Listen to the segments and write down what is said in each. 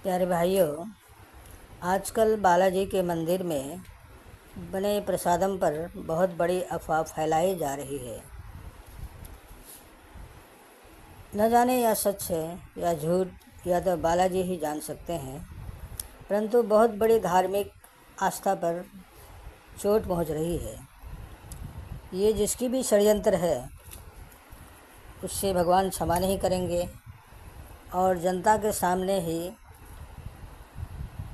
प्यारे भाइयों, आजकल बालाजी के मंदिर में बने प्रसादम पर बहुत बड़ी अफवाह फैलाई जा रही है। न जाने यह सच है या झूठ, या तो बालाजी ही जान सकते हैं, परंतु बहुत बड़ी धार्मिक आस्था पर चोट पहुंच रही है। ये जिसकी भी षड्यंत्र है उससे भगवान क्षमा नहीं करेंगे और जनता के सामने ही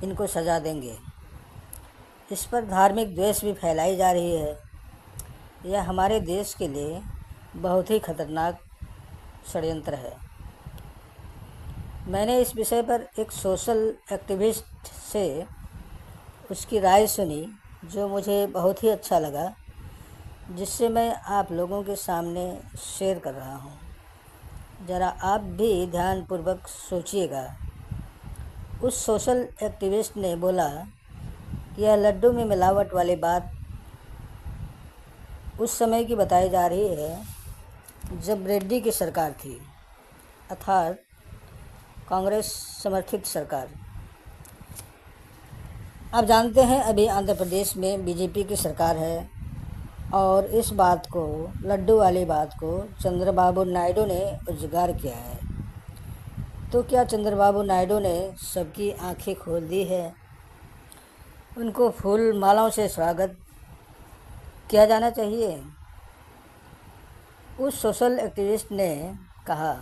इनको सजा देंगे। इस पर धार्मिक द्वेष भी फैलाई जा रही है। यह हमारे देश के लिए बहुत ही खतरनाक षड्यंत्र है। मैंने इस विषय पर एक सोशल एक्टिविस्ट से उसकी राय सुनी, जो मुझे बहुत ही अच्छा लगा, जिससे मैं आप लोगों के सामने शेयर कर रहा हूँ। ज़रा आप भी ध्यानपूर्वक सोचिएगा। उस सोशल एक्टिविस्ट ने बोला कि यह लड्डू में मिलावट वाली बात उस समय की बताई जा रही है जब रेड्डी की सरकार थी, अर्थात कांग्रेस समर्थित सरकार। आप जानते हैं अभी आंध्र प्रदेश में बीजेपी की सरकार है और इस बात को, लड्डू वाली बात को, चंद्रबाबू नायडू ने उजागर किया है। तो क्या चंद्रबाबू नायडू ने सबकी आंखें खोल दी है? उनको फूल मालाओं से स्वागत किया जाना चाहिए। उस सोशल एक्टिविस्ट ने कहा,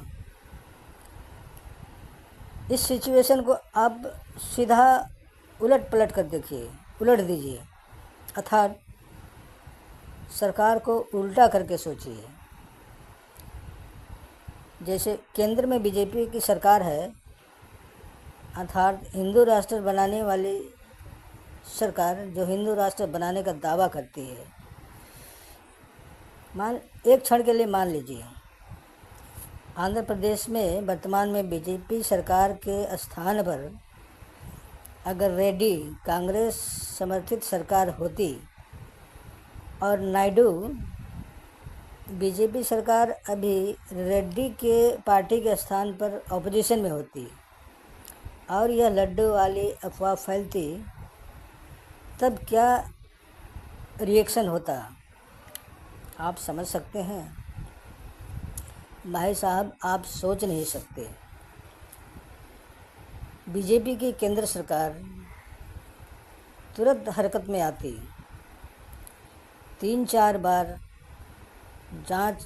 इस सिचुएशन को आप सीधा उलट पलट कर देखिए, उलट दीजिए, अर्थात सरकार को उल्टा करके सोचिए। जैसे केंद्र में बीजेपी की सरकार है, अर्थात हिंदू राष्ट्र बनाने वाली सरकार, जो हिंदू राष्ट्र बनाने का दावा करती है। एक क्षण के लिए मान लीजिए, आंध्र प्रदेश में वर्तमान में बीजेपी सरकार के स्थान पर अगर रेड्डी कांग्रेस समर्थित सरकार होती और नायडू बीजेपी सरकार अभी रेड्डी के पार्टी के स्थान पर ऑपोजिशन में होती और यह लड्डू वाली अफवाह फैलती, तब क्या रिएक्शन होता आप समझ सकते हैं? भाई साहब, आप सोच नहीं सकते। बीजेपी की केंद्र सरकार तुरंत हरकत में आती, 3-4 बार जांच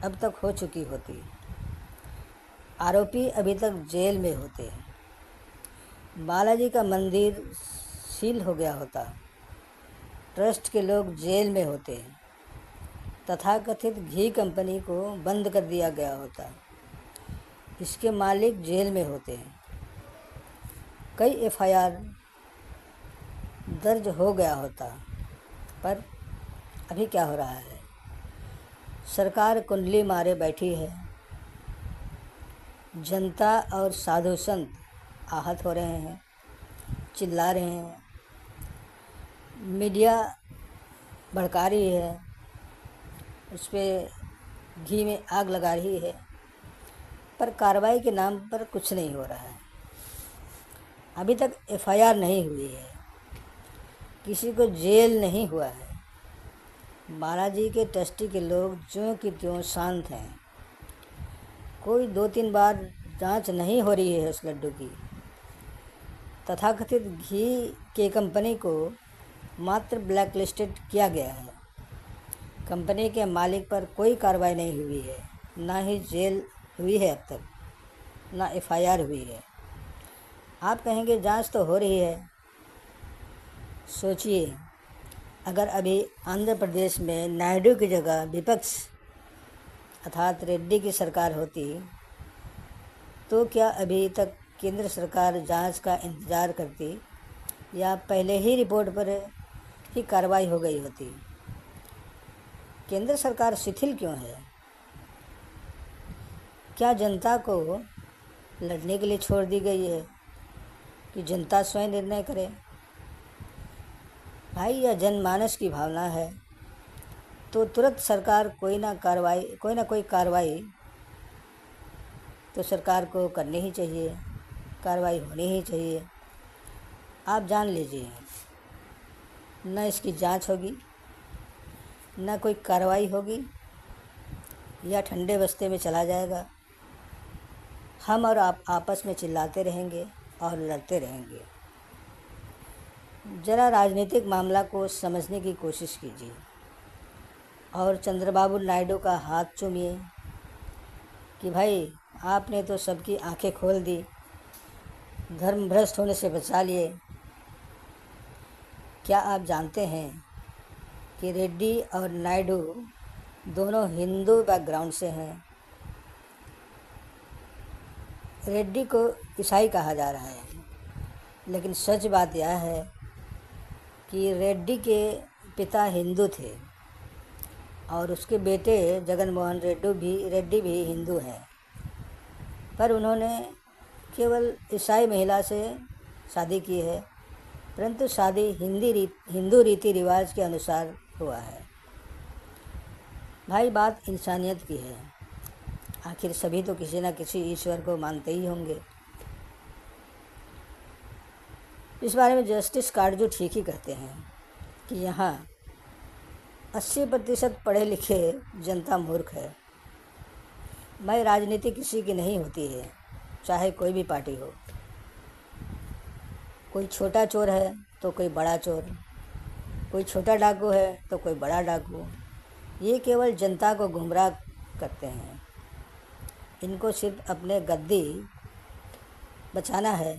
अब तक हो चुकी होती, आरोपी अभी तक जेल में होते, बालाजी का मंदिर सील हो गया होता, ट्रस्ट के लोग जेल में होते, तथाकथित घी कंपनी को बंद कर दिया गया होता, इसके मालिक जेल में होते, कई एफआईआर दर्ज हो गया होता। पर अभी क्या हो रहा है? सरकार कुंडली मारे बैठी है, जनता और साधु संत आहत हो रहे हैं, चिल्ला रहे हैं, मीडिया भड़का रही है, उस पर घी में आग लगा रही है, पर कार्रवाई के नाम पर कुछ नहीं हो रहा है। अभी तक एफआईआर नहीं हुई है, किसी को जेल नहीं हुआ है। बालाजी के ट्रस्टी के लोग ज्यों की त्यों शांत हैं। कोई 2-3 बार जांच नहीं हो रही है उस लड्डू की। तथाकथित घी के कंपनी को मात्र ब्लैक लिस्टेड किया गया है। कंपनी के मालिक पर कोई कार्रवाई नहीं हुई है, ना ही जेल हुई है अब तक, ना एफआईआर हुई है। आप कहेंगे जांच तो हो रही है। सोचिए, अगर अभी आंध्र प्रदेश में नायडू की जगह विपक्ष अर्थात रेड्डी की सरकार होती, तो क्या अभी तक केंद्र सरकार जांच का इंतज़ार करती या पहले ही रिपोर्ट पर ही कार्रवाई हो गई होती? केंद्र सरकार शिथिल क्यों है? क्या जनता को लड़ने के लिए छोड़ दी गई है कि जनता स्वयं निर्णय करे? भाई, यह जनमानस की भावना है, तो तुरंत सरकार कोई ना कोई कार्रवाई तो सरकार को करनी ही चाहिए। कार्रवाई होनी ही चाहिए। आप जान लीजिए, न इसकी जांच होगी, न कोई कार्रवाई होगी, या ठंडे बस्ते में चला जाएगा। हम और आप आपस में चिल्लाते रहेंगे और लड़ते रहेंगे। ज़रा राजनीतिक मामला को समझने की कोशिश कीजिए और चंद्रबाबू नायडू का हाथ चूमिए कि भाई आपने तो सबकी आंखें खोल दी, धर्म भ्रष्ट होने से बचा लिए। क्या आप जानते हैं कि रेड्डी और नायडू दोनों हिंदू बैकग्राउंड से हैं? रेड्डी को ईसाई कहा जा रहा है, लेकिन सच बात यह है कि रेड्डी के पिता हिंदू थे और उसके बेटे जगन मोहन रेड्डी भी हिंदू हैं, पर उन्होंने केवल ईसाई महिला से शादी की है, परंतु शादी हिंदू रीति रिवाज के अनुसार हुआ है। भाई, बात इंसानियत की है। आखिर सभी तो किसी न किसी ईश्वर को मानते ही होंगे। इस बारे में जस्टिस काटजू ठीक ही कहते हैं कि यहाँ 80% पढ़े लिखे जनता मूर्ख है। भाई, राजनीति किसी की नहीं होती है, चाहे कोई भी पार्टी हो। कोई छोटा चोर है तो कोई बड़ा चोर, कोई छोटा डाकू है तो कोई बड़ा डाकू। ये केवल जनता को गुमराह करते हैं। इनको सिर्फ अपने गद्दी बचाना है।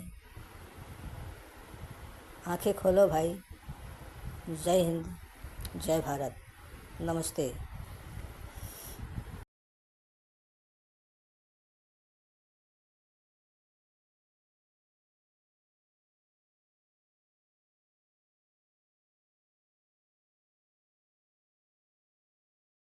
आंखें खोलो भाई। जय हिंद, जय भारत, नमस्ते।